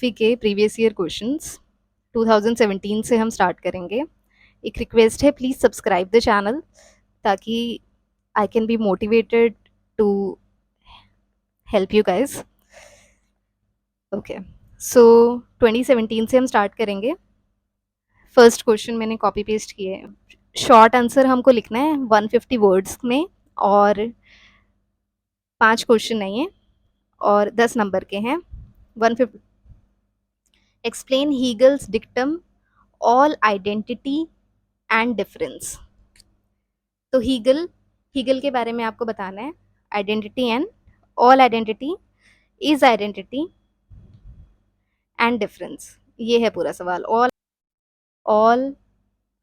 के previous year questions 2017 से हम स्टार्ट करेंगे। एक रिक्वेस्ट है, प्लीज़ सब्सक्राइब द चैनल ताकि I can be motivated to help you guys. Okay, so 2017 से हम स्टार्ट करेंगे। फर्स्ट क्वेश्चन मैंने कॉपी पेस्ट किए हैं। शॉर्ट आंसर हमको लिखना है 150 वर्ड्स में, और 5 क्वेश्चन नहीं है और 10 नंबर के हैं। 150। Explain Hegel's dictum all identity and difference. तो हीगल हीगल के बारे में आपको बताना है। Identity and all identity is identity and difference, ये है पूरा सवाल। All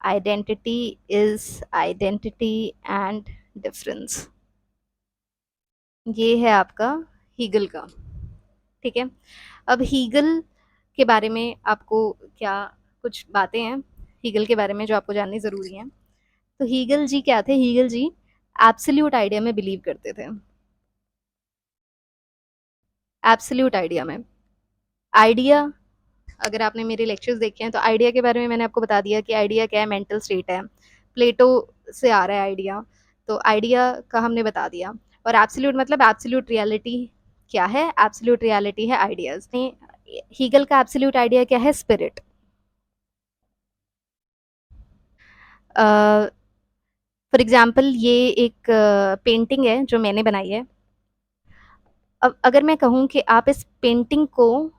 identity is identity and difference, ये है आपका हीगल का। ठीक है, अब हीगल के बारे में आपको क्या कुछ बातें हैं हीगल के बारे में जो आपको जाननी ज़रूरी है। तो हीगल जी क्या थे? हीगल जी एब्सोल्यूट आइडिया में बिलीव करते थे। एब्सोल्यूट आइडिया में, आइडिया, अगर आपने मेरे लेक्चर्स देखे हैं तो आइडिया के बारे में मैंने आपको बता दिया कि आइडिया क्या है, मेंटल स्टेट है। प्लेटो से आ रहा है आइडिया, तो आइडिया का हमने बता दिया। और एब्सोल्यूट मतलब एब्सोल्यूट रियलिटी क्या है? एब्सोल्यूट रियलिटी है आइडियाज। हीगल का एब्सोल्यूट आइडिया क्या है? स्पिरिट। फॉर एग्जाम्पल ये एक पेंटिंग है जो मैंने बनाई है। अब अगर मैं कहूँ कि आप इस पेंटिंग को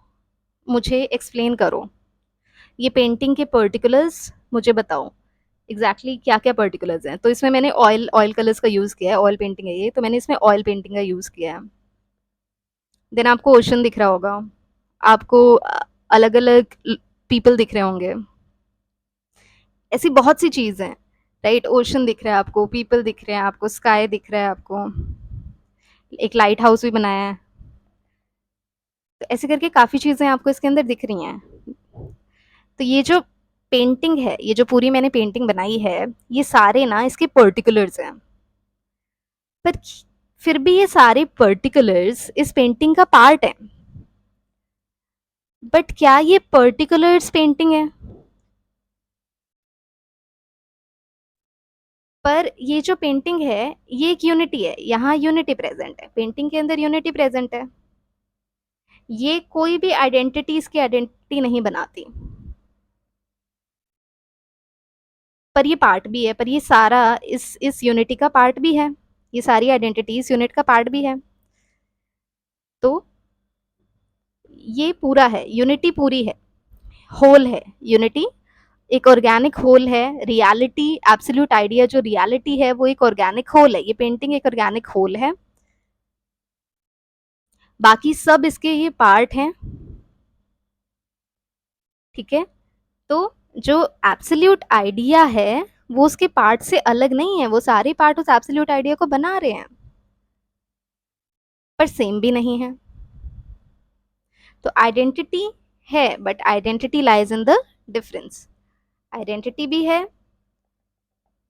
मुझे एक्सप्लेन करो, ये पेंटिंग के पर्टिकुलर्स मुझे बताओ, एग्जैक्टली क्या क्या पर्टिकुलर्स हैं। तो इसमें मैंने ऑयल ऑयल कलर्स का यूज़ किया है, ऑयल पेंटिंग है ये, तो मैंने इसमें ऑयल पेंटिंग का यूज़ किया है। देन आपको ओशन दिख रहा होगा, आपको अलग अलग पीपल दिख रहे होंगे, ऐसी बहुत सी चीज़ हैं। राइट, ओशन दिख रहा है आपको, पीपल दिख रहे हैं आपको, स्काई दिख रहा है आपको, एक लाइट हाउस भी बनाया है। तो ऐसे करके काफ़ी चीज़ें आपको इसके अंदर दिख रही हैं। तो ये जो पेंटिंग है, ये जो पूरी मैंने पेंटिंग बनाई है, ये सारे ना इसके पर्टिकुलर्स हैं। पर फिर भी ये सारे पर्टिकुलर्स इस पेंटिंग का पार्ट है। बट क्या ये पर्टिकुलर्स पेंटिंग है? पर ये जो पेंटिंग है ये एक यूनिटी है, यहाँ यूनिटी प्रेजेंट है, पेंटिंग के अंदर यूनिटी प्रेजेंट है। ये कोई भी आइडेंटिटीज की आइडेंटिटी नहीं बनाती, पर ये पार्ट भी है, पर ये सारा इस यूनिटी का पार्ट भी है, ये सारी आइडेंटिटीज यूनिट का पार्ट भी है। तो ये पूरा है, यूनिटी पूरी है, होल है यूनिटी, एक ऑर्गेनिक होल है। रियलिटी, एब्सोल्यूट आइडिया जो रियलिटी है वो एक ऑर्गेनिक होल है, ये पेंटिंग एक ऑर्गेनिक होल है, बाकी सब इसके ये पार्ट हैं। ठीक है, तो जो एब्सोल्यूट आइडिया है वो उसके पार्ट से अलग नहीं है, वो सारे पार्ट उस एब्सोल्यूट आइडिया को बना रहे हैं, पर सेम भी नहीं है। तो आइडेंटिटी है, but identity lies in the difference. Identity भी है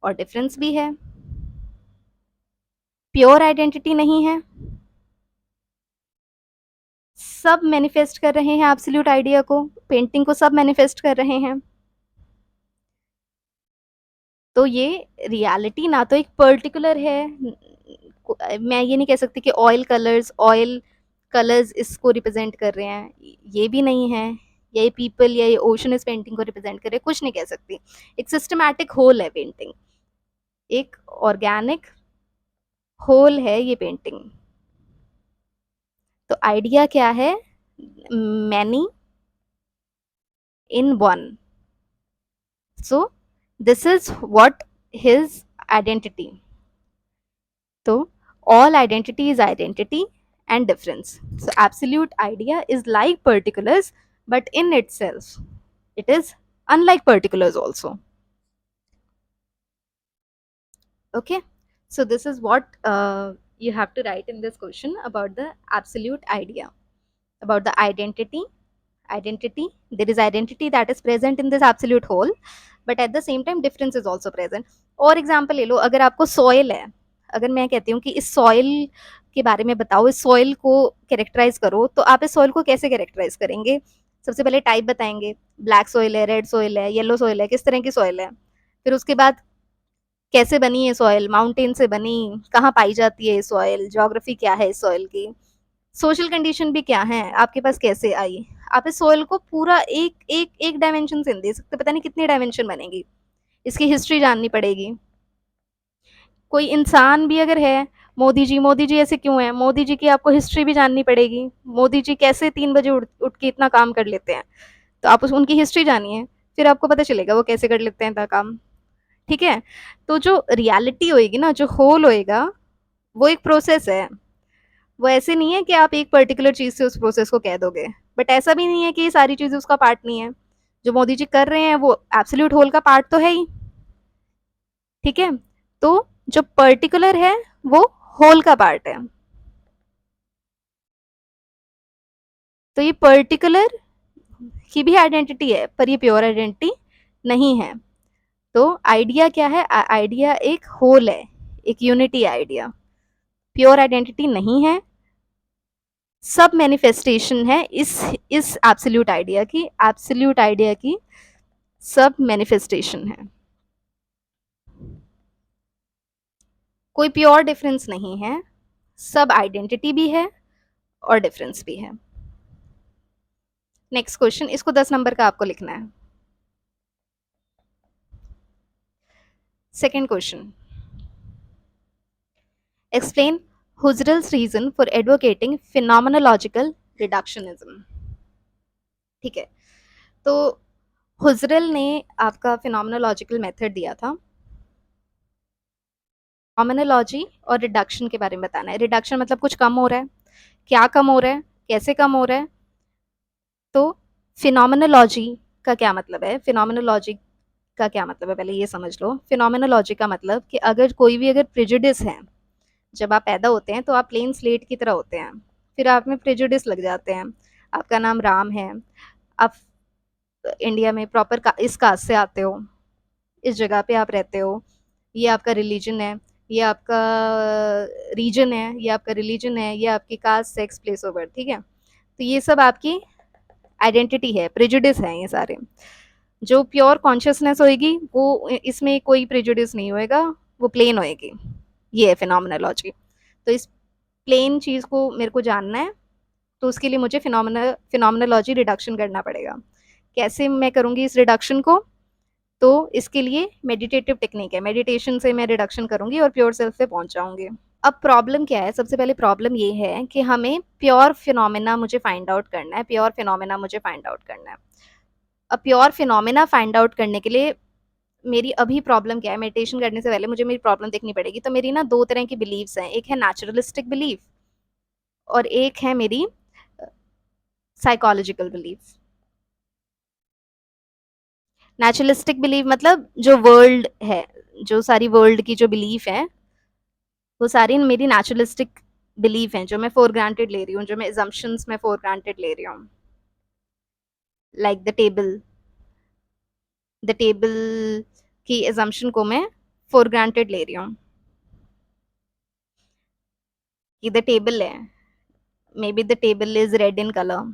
और डिफरेंस भी है। प्योर आइडेंटिटी नहीं है, सब मैनिफेस्ट कर रहे हैं एब्सोल्यूट आइडिया को, पेंटिंग को सब मैनिफेस्ट कर रहे हैं। तो ये रियलिटी ना तो एक पर्टिकुलर है, मैं ये नहीं कह सकती कि ऑयल कलर्स इसको रिप्रेजेंट कर रहे हैं, ये भी नहीं है। ये पीपल या ये ओशन इस पेंटिंग को रिप्रेजेंट कर रहे हैं, कुछ नहीं कह सकती। एक सिस्टमैटिक होल है पेंटिंग, एक ऑर्गेनिक होल है ये पेंटिंग। तो आइडिया क्या है? Many in one. So this is what his identity. तो all identity is identity and difference. So absolute idea is like particulars, but in itself it is unlike particulars also. Okay, so this is what you have to write in this question about the absolute idea, about the identity. There is identity that is present in this absolute whole, but at the same time difference is also present. और example ले लो, अगर आपको soil है, अगर मैं कहती हूँ कि इस सॉइल के बारे में बताओ, इस सॉइल को कैरेक्टराइज करो, तो आप इस सॉइल को कैसे कैरेक्टराइज करेंगे? सबसे पहले टाइप बताएंगे, ब्लैक सॉइल है, रेड सॉइल है, येलो सॉइल है, किस तरह की सॉइल है। फिर उसके बाद कैसे बनी है सॉइल, माउंटेन से बनी, कहाँ पाई जाती है सॉइल, ज्योग्राफी क्या है इस सॉइल की, सोशल कंडीशन भी क्या है, आपके पास कैसे आई। आप इस सॉइल को पूरा एक एक एक डायमेंशन से नहीं दे सकते, पता नहीं कितनी डायमेंशन बनेगी, इसकी हिस्ट्री जाननी पड़ेगी। कोई इंसान भी अगर है, मोदी जी ऐसे क्यों है, मोदी जी की आपको हिस्ट्री भी जाननी पड़ेगी, मोदी जी कैसे 3 बजे उठ के इतना काम कर लेते हैं, तो आप उनकी हिस्ट्री जानिए, फिर आपको पता चलेगा वो कैसे कर लेते हैं इतना काम। ठीक है। तो जो रियलिटी होएगी ना, जो होल होएगा, वो एक प्रोसेस है। वो ऐसे नहीं है कि आप एक पर्टिकुलर चीज से उस प्रोसेस को कह दोगे, बट ऐसा भी नहीं है कि ये सारी चीजें उसका पार्ट नहीं है। जो मोदी जी कर रहे हैं वो एब्सोल्यूट होल का पार्ट तो है ही। ठीक है। तो जो पर्टिकुलर है वो होल का पार्ट है। तो ये पर्टिकुलर की भी आइडेंटिटी है, पर ये प्योर आइडेंटिटी नहीं है। तो आइडिया क्या है, आइडिया एक होल है, एक यूनिटी आइडिया, प्योर आइडेंटिटी नहीं है, सब मैनिफेस्टेशन है इस एब्सोल्यूट आइडिया की सब मैनिफेस्टेशन है। कोई प्योर डिफरेंस नहीं है, सब आइडेंटिटी भी है और डिफरेंस भी है। नेक्स्ट क्वेश्चन, इसको 10 नंबर का आपको लिखना है। Second question, explain Husserl's reason for advocating phenomenological reductionism. ठीक है। तो हुजरल ने आपका फिनोमेनोलॉजिकल मेथड दिया था। फिनोमेनोलॉजी और रिडक्शन के बारे में बताना है। रिडक्शन मतलब कुछ कम हो रहा है, क्या कम हो रहा है, कैसे कम हो रहा है। तो फिनोमेनोलॉजी का क्या मतलब है, फिनोमेनोलॉजी का क्या मतलब है, पहले ये समझ लो। फिनोमेनोलॉजी का मतलब कि अगर कोई भी अगर प्रिजुडिस है, जब आप पैदा होते हैं तो आप प्लेन स्लेट की तरह होते हैं, फिर आप में प्रिजुडिस लग जाते हैं। आपका नाम राम है, आप इंडिया में प्रॉपर इस कास्ट से आते हो, इस जगह पे आप रहते हो, ये आपका रिलीजन है, ये आपका रीजन है, ये आपका रिलीजन है, ये आपकी caste, sex, place of birth. ठीक है। तो ये सब आपकी आइडेंटिटी है, प्रेजुडिस है ये सारे। जो प्योर कॉन्शियसनेस होएगी वो इसमें कोई प्रेजुडिस नहीं होएगा, वो प्लेन होएगी। ये है फिनोमेनोलॉजी। तो इस प्लेन चीज को मेरे को जानना है, तो उसके लिए मुझे फिनोमेनोलॉजी रिडक्शन करना पड़ेगा। कैसे मैं करूंगी इस रिडक्शन को, तो इसके लिए मेडिटेटिव टेक्निक है, मेडिटेशन से मैं रिडक्शन करूंगी और प्योर सेल्फ पे पहुंच जाऊंगी। अब प्रॉब्लम क्या है, सबसे पहले प्रॉब्लम ये है कि हमें प्योर फिनोमेना मुझे फाइंड आउट करना है, प्योर फिनोमेना मुझे फाइंड आउट करना है। अब प्योर फिनोमेना फाइंड आउट करने के लिए मेरी अभी प्रॉब्लम क्या है, मेडिटेशन करने से पहले मुझे मेरी प्रॉब्लम देखनी पड़ेगी। तो मेरी ना दो तरह की बिलीव्स हैं, एक है नेचुरलिस्टिक बिलीफ और एक है मेरी साइकोलॉजिकल बिलीफ। नेचुरलिस्टिक बिलीफ मतलब जो वर्ल्ड है, जो सारी वर्ल्ड की जो बिलीफ है, वो सारी मेरी नेचुरलिस्टिक बिलीफ हैं, जो मैं फॉर ग्रांटेड ले रही हूँ, जो मैं एजम्पशंस में फॉर ग्रांटेड ले रही हूँ। लाइक द टेबल की एजम्पशन को मैं फॉर ग्रांटेड ले रही हूँ कि द टेबल है, may be the table is red in colour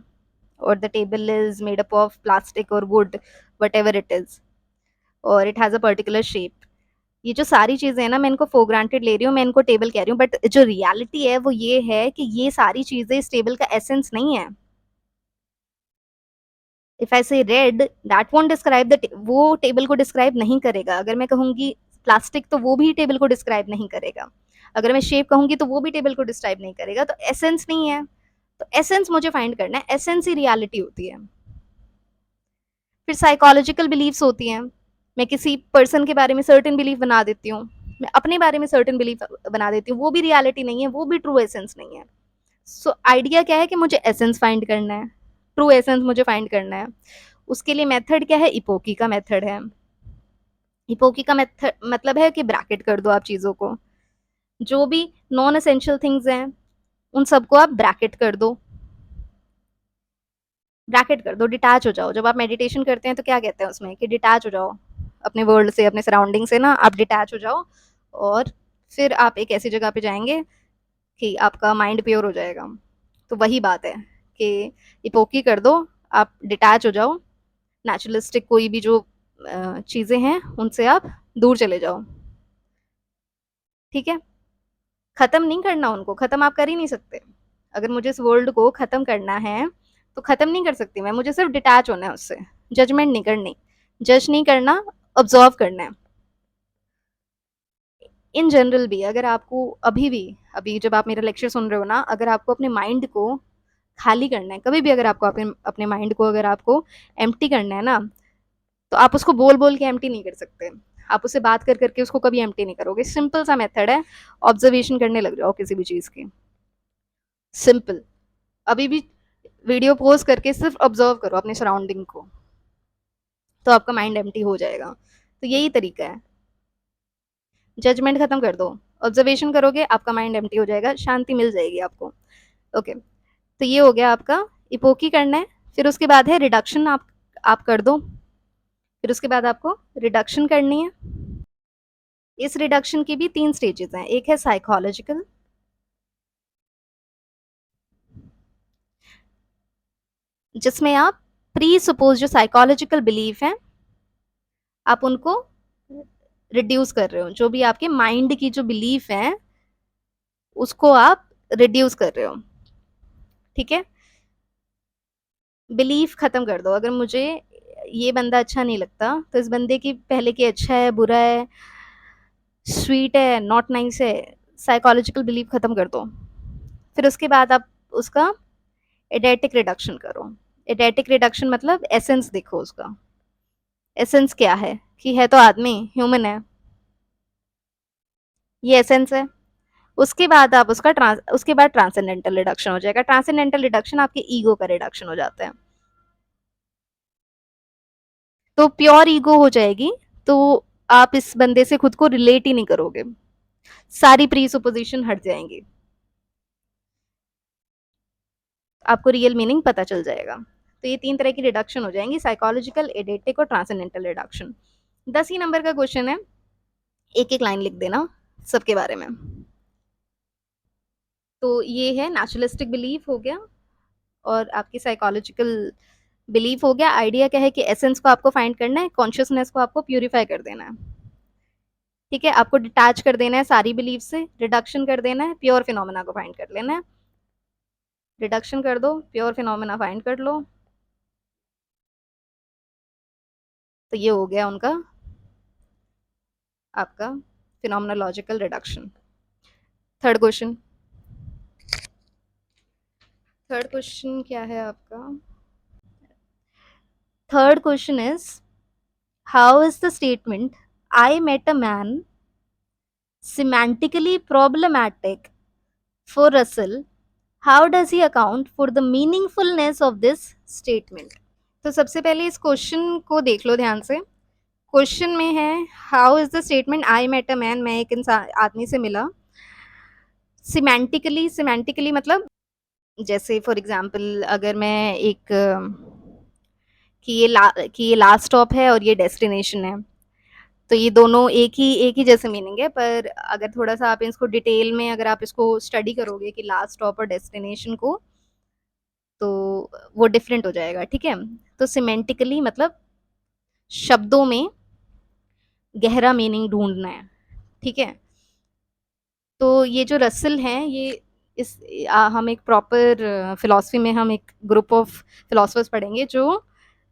और the table is made up of plastic और wood, whatever it is, और it has a particular shape. ये जो सारी चीजें हैं ना, मैं इनको फॉर ग्रांटेड ले रही हूँ, मैं इनको टेबल कह रही हूँ, बट जो रियलिटी है वो ये है कि ये सारी चीजें इस टेबल का एसेंस नहीं है। इफ आई से red, that won't describe the, वो टेबल को डिस्क्राइब नहीं करेगा। अगर मैं कहूंगी प्लास्टिक, तो वो भी टेबल को डिस्क्राइब नहीं करेगा। अगर मैं शेप कहूंगी तो वो भी टेबल को डिस्क्राइब नहीं करेगा। तो एसेंस नहीं है। तो एसेंस मुझे फाइंड करना है, एसेंस ही रियलिटी होती है। फिर साइकोलॉजिकल बिलीव्स होती हैं। मैं किसी पर्सन के बारे में सर्टेन बिलीफ बना देती हूँ, मैं अपने बारे में सर्टेन बिलीफ बना देती हूँ, वो भी रियलिटी नहीं है, वो भी ट्रू एसेंस नहीं है। सो आइडिया क्या है कि मुझे एसेंस फाइंड करना है, ट्रू एसेंस मुझे फाइंड करना है। उसके लिए मेथड क्या है, इपोकी का मेथड है। इपोकी का मेथड मतलब है कि ब्रैकेट कर दो आप चीज़ों को, जो भी नॉन एसेंशियल थिंग्स हैं उन सबको आप ब्रैकेट कर दो, ब्रैकेट कर दो, डिटैच हो जाओ। जब आप मेडिटेशन करते हैं तो क्या कहते हैं उसमें कि डिटैच हो जाओ अपने वर्ल्ड से, अपने सराउंडिंग से ना, आप डिटैच हो जाओ और फिर आप एक ऐसी जगह पे जाएंगे कि आपका माइंड प्योर हो जाएगा। तो वही बात है कि इपोकी कर दो, आप डिटैच हो जाओ, नेचुरलिस्टिक कोई भी जो चीज़ें हैं उनसे आप दूर चले जाओ, ठीक है? खत्म नहीं करना उनको, खत्म आप कर ही नहीं सकते। अगर मुझे इस वर्ल्ड को खत्म करना है तो खत्म नहीं कर सकती मैं, मुझे सिर्फ डिटैच होना है उससे, जजमेंट नहीं करनी, जज नहीं करना, ऑब्जर्व करना है। इन जनरल भी अगर आपको अभी भी, अभी जब आप मेरा लेक्चर सुन रहे हो ना, अगर आपको अपने माइंड को खाली करना है, कभी भी अगर आपको अपने अपने माइंड को अगर आपको एम्प्टी करना है ना, तो आप उसको बोल बोल के एम्प्टी नहीं कर सकते, आप उससे बात कर करके उसको कभी एम्प्टी नहीं करोगे। सिंपल सा मेथड है, ऑब्जर्वेशन करने लग जाओ किसी भी चीज़ की, सिंपल। अभी भी वीडियो पोज करके सिर्फ ऑब्जर्व करो अपने सराउंडिंग को, तो आपका माइंड एम्प्टी हो जाएगा। तो यही तरीका है, जजमेंट खत्म कर दो, ऑब्जर्वेशन करोगे, आपका माइंड एम्प्टी हो जाएगा, शांति मिल जाएगी आपको। ओके, तो ये हो गया आपका इपोकी करना है। फिर उसके बाद है रिडक्शन, आप कर दो। फिर उसके बाद आपको रिडक्शन करनी है। इस रिडक्शन की भी 3 स्टेजेस हैं। एक है साइकोलॉजिकल, जिसमें आप प्री सपोज जो साइकोलॉजिकल बिलीफ हैं, आप उनको रिड्यूस कर रहे हो। जो भी आपके माइंड की जो बिलीफ है, उसको आप रिड्यूस कर रहे हो, ठीक है? बिलीफ खत्म कर दो। अगर मुझे ये बंदा अच्छा नहीं लगता, तो इस बंदे की पहले की अच्छा है, बुरा है, स्वीट है, नॉट नाइस है, साइकोलॉजिकल बिलीफ खत्म कर दो। फिर उसके बाद आप उसका एडेटिक रिडक्शन करो। एडेटिक रिडक्शन मतलब एसेंस देखो उसका, एसेंस क्या है, कि है तो आदमी, ह्यूमन है, ये एसेंस है। उसके बाद आप उसके बाद ट्रांसेंडेंटल रिडक्शन हो जाएगा। ट्रांसेंडेंटल रिडक्शन आपके ईगो का रिडक्शन हो जाता है, तो प्योर ईगो हो जाएगी। तो आप इस बंदे से खुद को रिलेट ही नहीं करोगे, सारी प्री सुपोजिशन हट जाएंगी, आपको रियल मीनिंग पता चल जाएगा। तो ये 3 तरह की रिडक्शन हो जाएंगी, साइकोलॉजिकल, एडेटिक और ट्रांसेंडेंटल रिडक्शन। 10 ही नंबर का क्वेश्चन है, एक एक लाइन लिख देना सबके बारे में। तो ये है नेचुरलिस्टिक बिलीफ हो गया, और आपकी साइकोलॉजिकल बिलीफ हो गया। आइडिया क्या है कि एसेंस को आपको फाइंड करना है, कॉन्शियसनेस को आपको प्यूरिफाई कर देना है, ठीक है? आपको डिटैच कर देना है सारी बिलीफ से, रिडक्शन कर देना है, प्योर फिनोमेना को फाइंड कर लेना है। रिडक्शन कर दो, प्योर फिनोमेना फाइंड कर लो। तो ये हो गया उनका, आपका phenomenological reduction. Third question, third question क्या है आपका? Third question is, how is the statement I met a man semantically problematic for Russell? How does he account for the meaningfulness of this statement? तो सबसे पहले इस question को देख लो ध्यान से। क्वेश्चन में है, how is the statement I met a man, मैं एक इंसान आदमी से मिला, सिमेंटिकली, सिमेंटिकली मतलब जैसे फॉर एग्जांपल अगर मैं एक कि ये लास्ट स्टॉप है और ये डेस्टिनेशन है, तो ये दोनों एक ही जैसे मीनिंग है। पर अगर थोड़ा सा आप इसको डिटेल में अगर आप इसको स्टडी करोगे कि लास्ट स्टॉप और डेस्टिनेशन को, तो वो डिफरेंट हो जाएगा, ठीक है? तो सिमेंटिकली मतलब शब्दों में गहरा मीनिंग ढूंढना है, ठीक है? तो ये जो रसल हैं, ये इस हम एक प्रॉपर फिलॉसफी में हम एक ग्रुप ऑफ फिलोसफर्स पढ़ेंगे जो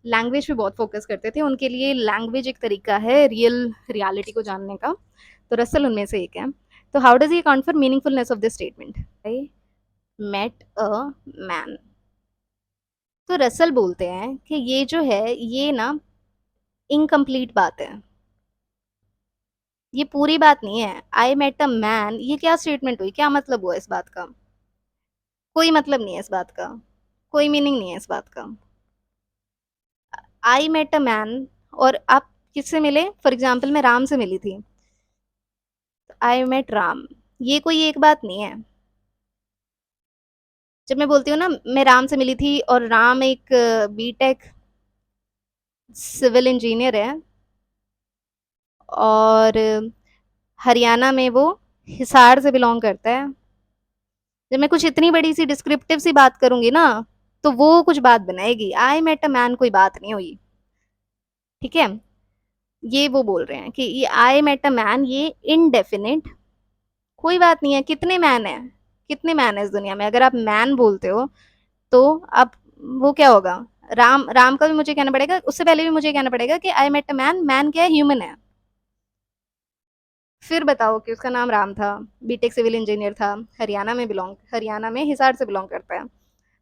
लैंग्वेज पे बहुत फोकस करते थे। उनके लिए लैंग्वेज एक तरीका है रियल रियलिटी को जानने का, तो रसल उनमें से एक है। तो how does he account for meaningfulness of this statement? I met a man. तो रसल बोलते हैं कि ये जो है ये ना इनकम्प्लीट बात है, ये पूरी बात नहीं है। आई मेट अ मैन, ये क्या स्टेटमेंट हुई, क्या मतलब हुआ इस बात का? कोई मतलब नहीं है इस बात का, कोई मीनिंग नहीं है इस बात का। आई मेट अ मैन, और आप किससे मिले? फॉर एग्जाम्पल मैं राम से मिली थी, आई मेट राम, ये कोई एक बात नहीं है। जब मैं बोलती हूँ ना मैं राम से मिली थी, और राम एक बीटेक सिविल इंजीनियर है, और हरियाणा में वो हिसार से बिलोंग करता है। जब मैं कुछ इतनी बड़ी सी डिस्क्रिप्टिव सी बात करूंगी ना, तो वो कुछ बात बनाएगी। आई मेट अ मैन कोई बात नहीं हुई, ठीक है। ये वो बोल रहे हैं कि ये आई मेट अ मैन, ये इनडेफिनिट कोई बात नहीं है। कितने मैन है, कितने मैन है इस दुनिया में? अगर आप मैन बोलते हो तो आप, वो क्या होगा, राम, राम का भी मुझे कहना पड़ेगा, उससे पहले भी मुझे कहना पड़ेगा कि I met a man. Man क्या है? ह्यूमन है। फिर बताओ कि उसका नाम राम था, बीटेक सिविल इंजीनियर था, हरियाणा में हिसार से बिलोंग करता है।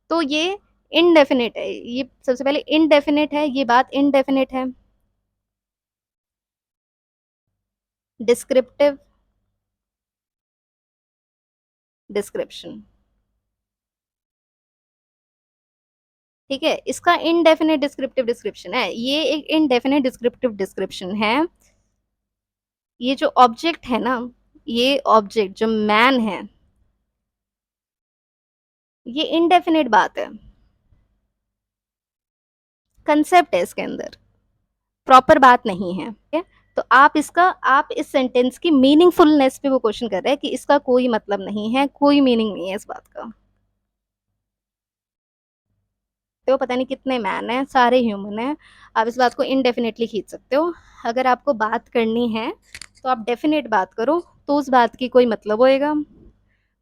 तो ये इनडेफिनिट है, ये सबसे पहले इनडेफिनिट है, ये बात इनडेफिनिट है। डिस्क्रिप्टिव डिस्क्रिप्शन, ठीक है। इसका इनडेफिनिट डिस्क्रिप्टिव डिस्क्रिप्शन है, ये एक इनडेफिनिट डिस्क्रिप्टिव डिस्क्रिप्शन है। ये जो ऑब्जेक्ट है ना, ये ऑब्जेक्ट जो मैन है, ये इनडेफिनिट बात है, कंसेप्ट है इसके अंदर, प्रॉपर बात नहीं है, ठीक है। तो आप इसका, आप इस सेंटेंस की मीनिंगफुलनेस पे वो क्वेश्चन कर रहे हैं कि इसका कोई मतलब नहीं है, कोई मीनिंग नहीं है इस बात का। तो पता नहीं कितने मैन हैं, सारे ह्यूमन हैं। आप इस बात को इनडेफिनेटली खींच सकते हो। अगर आपको बात करनी है तो आप डेफिनेट बात करो, तो उस बात की कोई मतलब होएगा,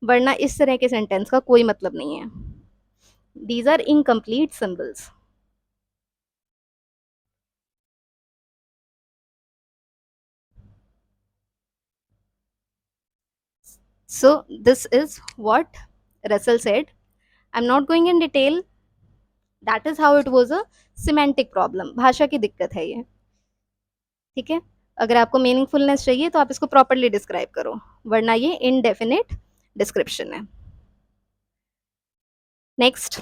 वरना इस तरह के सेंटेंस का कोई मतलब नहीं है। These are incomplete symbols. So this is what Russell said. I'm not going in detail. That is how it was a semantic problem. भाषा की दिक्कत है ये, ठीक है। अगर आपको मीनिंगफुलनेस चाहिए तो आप इसको प्रॉपरली डिस्क्राइब करो, वरना ये इनडेफिनिट डिस्क्रिप्शन है। Next,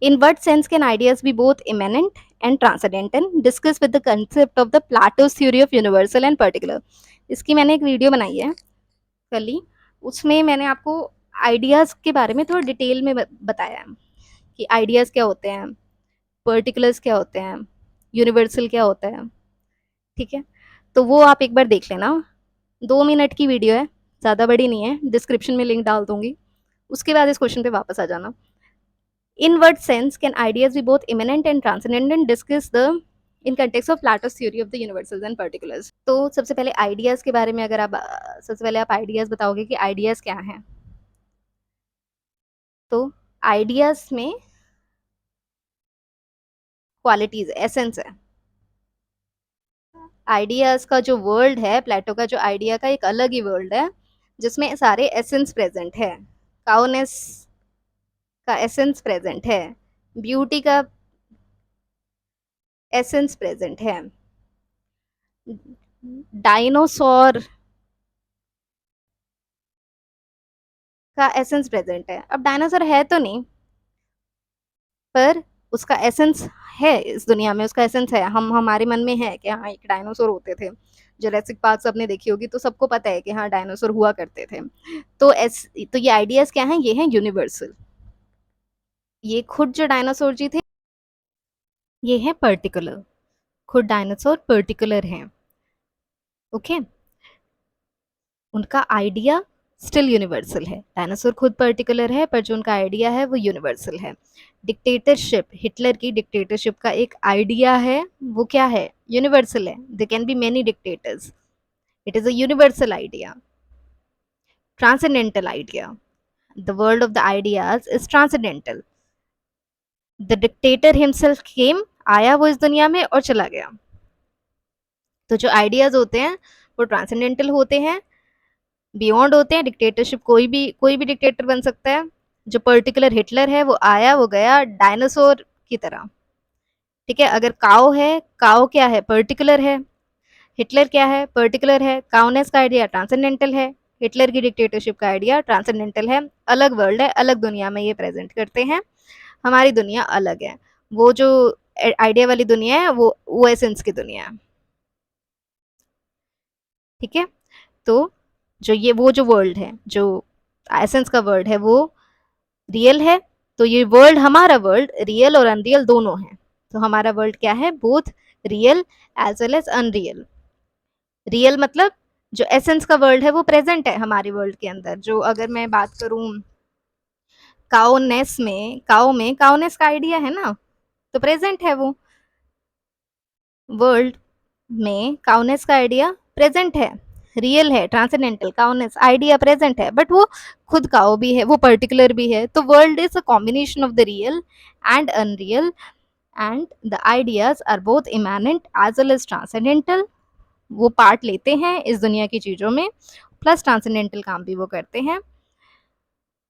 in what sense can ideas be both immanent and transcendental? Discuss with the concept of the Plato's theory of universal and particular. इसकी मैंने एक वीडियो बनाई है कल ही, उसमें मैंने आपको आइडियाज़ के बारे में थोड़ा डिटेल में बताया है कि आइडियाज़ क्या होते हैं, पर्टिकुलर्स क्या होते हैं, यूनिवर्सल क्या होता है, ठीक है। तो वो आप एक बार देख लेना, 2 मिनट की वीडियो है, ज़्यादा बड़ी नहीं है, डिस्क्रिप्शन में लिंक डाल दूंगी। उसके बाद इस क्वेश्चन पे वापस आ जाना। In what sense can ideas be both immanent and transcendent? Discuss the in context of Plato's theory of the universals and particulars. तो सबसे पहले आइडियाज के बारे में, अगर आप सबसे पहले आप आइडियाज बताओगे कि आइडियाज क्या हैं, तो आइडियाज में क्वालिटीज, एसेंस है। आइडियाज का जो वर्ल्ड है, प्लेटो का जो आइडिया का एक अलग ही वर्ल्ड है, जिसमें सारे एसेंस प्रेजेंट है। काउनेस का एसेंस प्रेजेंट है, ब्यूटी का एसेंस प्रेजेंट है, डायनासोर का एसेंस प्रेजेंट है। अब डायनासोर है तो नहीं, पर उसका एसेंस है, इस दुनिया में उसका एसेंस है। हम, हमारे मन में है कि हाँ एक डायनासोर होते थे। जुरासिक पार्क सबने देखी होगी, तो सबको पता है कि हाँ डायनासोर हुआ करते थे। तो तो ये आइडियाज क्या हैं? ये हैं यूनिवर्सल। ये खुद जो डायनासोर जी थे, ये है पर्टिकुलर। खुद डायनासोर पर्टिकुलर हैं, ओके। उनका आइडिया स्टिल यूनिवर्सल है। डायनासोर खुद पर्टिकुलर है, पर जो उनका आइडिया है वो यूनिवर्सल है। डिक्टेटरशिप, हिटलर की डिक्टेटरशिप का एक आइडिया है, वो क्या है? यूनिवर्सल है। They can be many dictators, it is a universal idea, transcendental idea. The world of the ideas is transcendental. The dictator himself केम, आया वो इस दुनिया में और चला गया। तो जो आइडियाज होते हैं वो ट्रांसेंडेंटल होते हैं, बियॉन्ड होते हैं। डिक्टेटरशिप, कोई भी डिक्टेटर बन सकता है। जो पर्टिकुलर हिटलर है, वो आया वो गया, डायनासोर की तरह, ठीक है। अगर काओ है, काओ क्या है? पर्टिकुलर है। हिटलर क्या है? पर्टिकुलर है। काउनेस का आइडिया ट्रांसेंडेंटल है, हिटलर की डिक्टेटरशिप का आइडिया ट्रांसेंडेंटल है। अलग वर्ल्ड है, अलग दुनिया में ये प्रेजेंट करते हैं। हमारी दुनिया अलग है। वो जो आइडिया वाली दुनिया है, वो एसेंस की दुनिया है, ठीक है। तो जो ये, वो जो वर्ल्ड है, जो एसेंस का वर्ल्ड है, वो रियल है। तो ये वर्ल्ड, हमारा वर्ल्ड रियल और अनरियल दोनों है। तो हमारा वर्ल्ड क्या है? Both real as well as unreal. Real मतलब जो एसेंस का वर्ल्ड है वो प्रेजेंट है हमारे वर्ल्ड के अंदर। जो अगर मैं बात करूं काउनेस का आइडिया है ना, तो प्रेजेंट है वो। वर्ल्ड में काउनेस का आइडिया प्रेजेंट है, रियल है, ट्रांसेंडेंटल। काउनेस आइडिया प्रेजेंट है, बट वो खुद काउ भी है, वो पर्टिकुलर भी है। तो world is a combination of the real and unreal, and the ideas are both immanent as well as transcendental. वो पार्ट लेते हैं इस दुनिया की चीजों में, प्लस ट्रांसेंडेंटल काम भी वो करते हैं।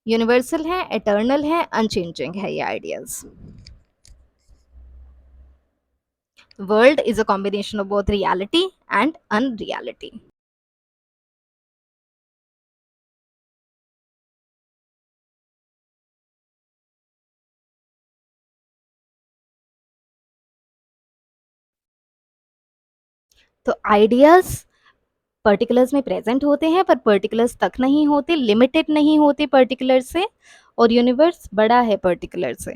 यूनिवर्सल है, एटर्नल है, अनचेंजिंग है ये ideas. World is a combination of both reality and unreality. तो आइडियाज पर्टिकुलर्स में प्रेजेंट होते हैं, पर पर्टिकुलर्स तक नहीं होते, लिमिटेड नहीं होते पर्टिकुलर से, और यूनिवर्स बड़ा है पर्टिकुलर से।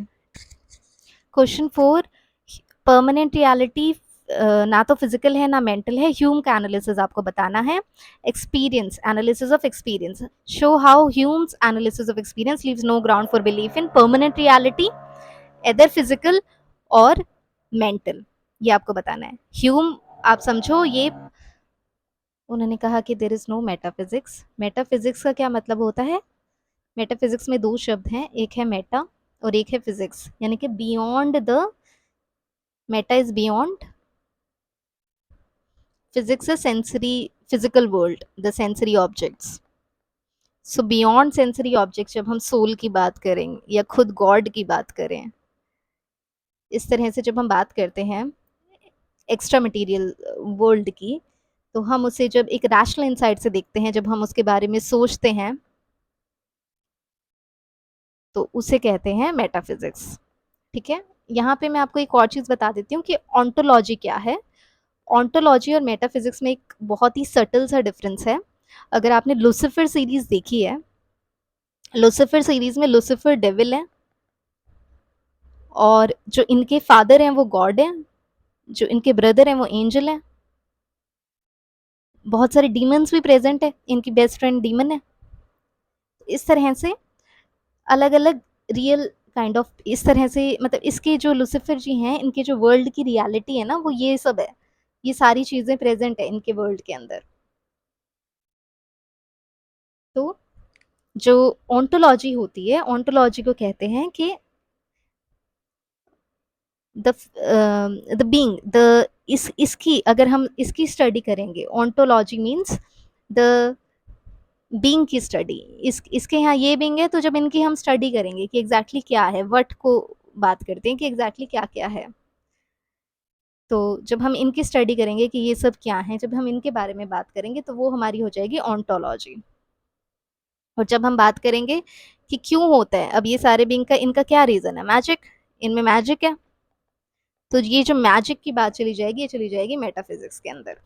क्वेश्चन 4, परमानेंट रियलिटी ना तो फिजिकल है ना मेंटल है। ह्यूम का एनालिसिस आपको बताना है। Experience, analysis of experience, show how Hume's analysis of experience leaves no ground for belief in permanent reality, either physical or mental. ये आपको बताना है। ह्यूम, आप समझो ये, उन्होंने कहा कि there is no metaphysics. Metaphysics का क्या मतलब होता है? मेटाफिजिक्स में दो शब्द हैं, एक है मेटा और एक है फिजिक्स, यानी कि beyond the, Meta is beyond, physics is sensory, physical world, the sensory objects. So beyond sensory object, जब हम सोल की बात करें या खुद गॉड की बात करें, इस तरह से जब हम बात करते हैं एक्स्ट्रा मटेरियल वर्ल्ड की, तो हम उसे जब एक रैशनल इंसाइट से देखते हैं, जब हम उसके बारे में सोचते हैं, तो उसे कहते हैं मेटाफिजिक्स। ठीक है। यहाँ पे मैं आपको एक और चीज बता देती हूँ कि ऑन्टोलॉजी क्या है। ऑन्टोलॉजी और मेटाफिजिक्स में एक बहुत ही सटल सा डिफरेंस है। अगर आपने लूसिफर सीरीज देखी है, लूसिफर सीरीज में लूसिफर डेविल है, और जो इनके फादर हैं वो गॉड हैं, जो इनके ब्रदर हैं वो एंजल हैं। बहुत सारे डीमंस भी प्रेजेंट है, इनकी बेस्ट फ्रेंड डीमन है। इस तरह से अलग अलग रियल काइंड ऑफ, इस तरह से मतलब इसके जो लूसिफर जी हैं, इनके जो वर्ल्ड की रियलिटी है ना, वो ये सब है। ये सारी चीजें प्रेजेंट है इनके वर्ल्ड के अंदर। तो जो ओंटोलॉजी होती है, ओंटोलॉजी को कहते हैं कि द द बीइंग, द इस इसकी अगर हम इसकी स्टडी करेंगे, ओंटोलॉजी मींस द बीइंग की स्टडी। इसके यहाँ ये बीइंग है, तो जब इनकी हम स्टडी करेंगे कि एग्जैक्टली क्या है, वट को बात करते हैं कि एग्जैक्टली क्या क्या है, तो जब हम इनकी स्टडी करेंगे कि ये सब क्या है, जब हम इनके बारे में बात करेंगे, तो वो हमारी हो जाएगी ओंटोलॉजी। और जब हम बात करेंगे कि क्यों होता है अब ये सारे बीइंग का, इनका क्या रीजन है, मैजिक, इनमें मैजिक है, तो ये जो मैजिक की बात चली जाएगी, ये चली जाएगी मेटाफिजिक्स के अंदर।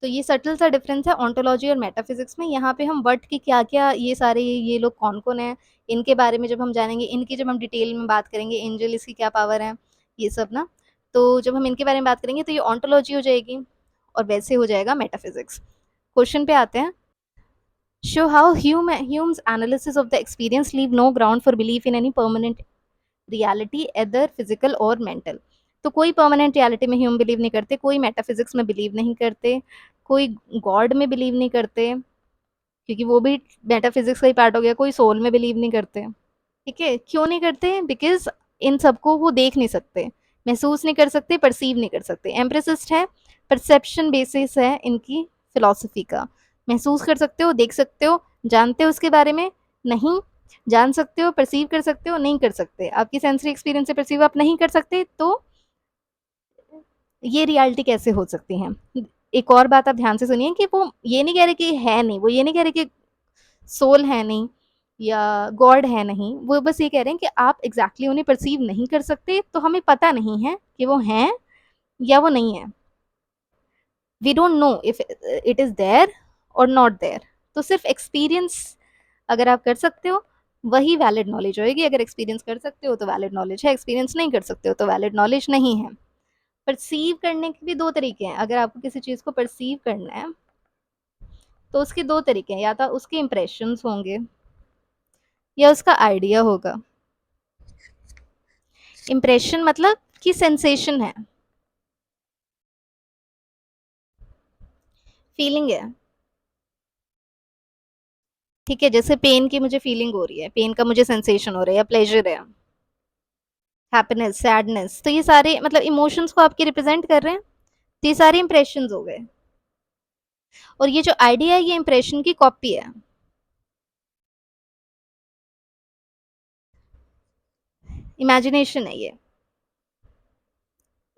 तो ये सटल सा डिफरेंस है ओंटोलॉजी और मेटाफिजिक्स में। यहाँ पे हम वर्ड की क्या क्या, ये सारे ये लोग कौन कौन है, इनके बारे में जब हम जानेंगे, इनकी जब हम डिटेल में बात करेंगे, एंजल इसकी क्या पावर है, ये सब ना, तो जब हम इनके बारे में बात करेंगे तो ये ओंटोलॉजी हो जाएगी, और वैसे हो जाएगा मेटाफिजिक्स। क्वेश्चन पे आते हैं। Show how Hume's analysis of the experience leave no ground for belief in any permanent reality, either physical or mental. तो कोई परमानेंट रियलिटी में ह्यूम बिलीव नहीं करते, कोई मेटाफिजिक्स में बिलीव नहीं करते, कोई गॉड में बिलीव नहीं करते, क्योंकि वो भी मेटाफिजिक्स का ही पार्ट हो गया, कोई सोल में बिलीव नहीं करते। ठीक है, क्यों नहीं करते? बिकॉज इन सबको वो देख नहीं सकते, महसूस नहीं कर सकते, परसीव नहीं कर सकते। एम्प्रेसिस्ट है, परसेप्शन बेसिस है इनकी फिलॉसफी का। महसूस कर सकते हो, देख सकते हो, जानते हो उसके बारे में? नहीं। जान सकते हो, परसीव कर सकते हो? नहीं कर सकते। आपकी सेंसरी एक्सपीरियंस से परसीव आप नहीं कर सकते, तो ये रियलिटी कैसे हो सकती है? एक और बात आप ध्यान से सुनिए कि वो ये नहीं कह रहे कि है नहीं, वो ये नहीं कह रहे कि सोल है नहीं या गॉड है नहीं, वो बस ये कह रहे हैं कि आप एग्जैक्टली उन्हें परसीव नहीं कर सकते, तो हमें पता नहीं है कि वो हैं या वो नहीं है। We don't know if it is there or not there. तो सिर्फ एक्सपीरियंस अगर आप कर सकते हो, वही वैलिड नॉलेज होएगी। अगर एक्सपीरियंस कर सकते हो तो वैलिड नॉलेज है, एक्सपीरियंस नहीं कर सकते हो तो वैलिड नॉलेज नहीं है। परसीव करने के भी दो तरीके हैं। अगर आपको किसी चीज़ को परसीव करना है, तो उसके दो तरीके हैं, या तो उसके इम्प्रेशंस होंगे या उसका आइडिया होगा। इम्प्रेशन मतलब कि सेंसेशन है, फीलिंग है। ठीक है, जैसे पेन की मुझे फीलिंग हो रही है, पेन का मुझे सेंसेशन हो रहा है या प्लेजर है, हैप्पीनेस, सैडनेस, तो ये सारे मतलब इमोशंस को आपके रिप्रेजेंट कर रहे हैं, तो ये सारे इंप्रेशंस हो गए। और ये जो आइडिया है ये इंप्रेशन की कॉपी है, इमेजिनेशन है ये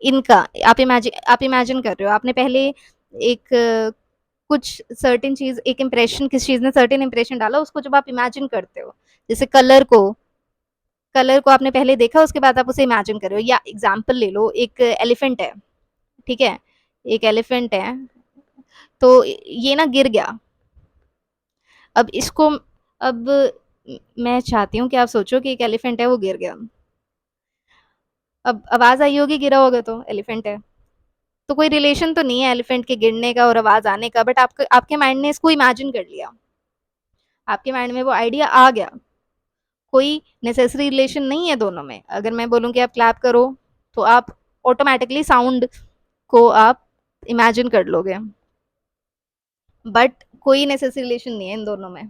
इनका। आप इमेजिन कर रहे हो, आपने पहले एक कुछ सर्टेन चीज, एक इंप्रेशन, किस चीज ने सर्टेन इंप्रेशन डाला, उसको जब आप इमेजिन करते हो, जैसे कलर को आपने पहले देखा, उसके बाद आप उसे इमेजिन कर रहे हो। या एग्जाम्पल ले लो, एक एलिफेंट है, ठीक है, एक एलिफेंट है, तो ये ना गिर गया। अब इसको, अब मैं चाहती हूँ कि आप सोचो कि एक एलिफेंट है, वो गिर गया। अब आवाज आई होगी, गिरा होगा तो एलिफेंट है, तो कोई रिलेशन तो नहीं है एलिफेंट के गिरने का और आवाज आने का, बट आपके माइंड ने इसको इमेजिन कर लिया, आपके माइंड में वो आइडिया आ गया। कोई नेसेसरी रिलेशन नहीं है दोनों में। अगर मैं बोलूँ कि आप क्लैप करो, तो आप ऑटोमेटिकली साउंड को आप इमेजिन कर लोगे, बट कोई नेसेसरी रिलेशन नहीं है इन दोनों में।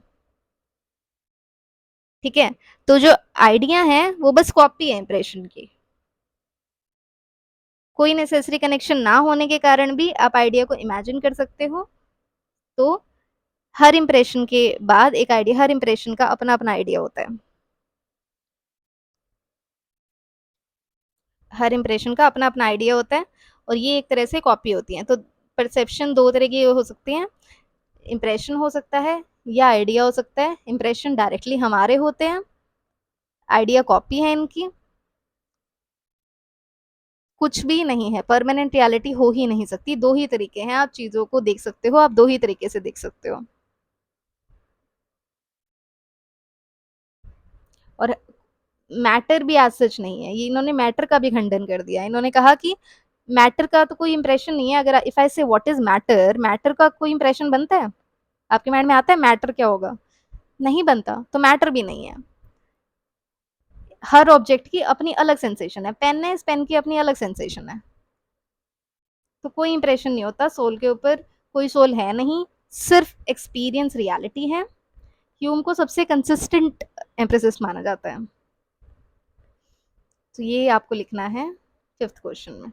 ठीक है, तो जो आइडिया है वो बस कॉपी है इंप्रेशन की। कोई नेसेसरी कनेक्शन ना होने के कारण भी आप आइडिया को इमेजिन कर सकते हो। तो हर इंप्रेशन के बाद एक आइडिया, हर इंप्रेशन का अपना अपना आइडिया होता है, हर इंप्रेशन का अपना अपना आइडिया होता है, और ये एक तरह से कॉपी होती है। तो परसेप्शन दो तरह की हो सकती हैं, इंप्रेशन हो सकता है या आइडिया हो सकता है। इंप्रेशन डायरेक्टली हमारे होते हैं, आइडिया कॉपी है इनकी। कुछ भी नहीं है, परमानेंट रियलिटी हो ही नहीं सकती। दो ही तरीके हैं, आप चीजों को देख सकते हो, आप दो ही तरीके से देख सकते हो। और मैटर भी आज सच नहीं है, ये इन्होंने मैटर का भी खंडन कर दिया। इन्होंने कहा कि मैटर का तो कोई इंप्रेशन नहीं है। अगर इफ आई से व्हाट इज मैटर, मैटर का कोई इंप्रेशन बनता है? आपके माइंड में आता है मैटर क्या होगा? नहीं बनता, तो मैटर भी नहीं है। हर ऑब्जेक्ट की अपनी अलग सेंसेशन है। पेन है, इस पेन की अपनी अलग सेंसेशन है, तो कोई इंप्रेशन नहीं होता सोल के ऊपर। कोई सोल है नहीं, सिर्फ एक्सपीरियंस रियलिटी है। ह्यूम को सबसे कंसिस्टेंट एम्प्रेसिस्ट माना जाता है। तो ये आपको लिखना है फिफ्थ क्वेश्चन में।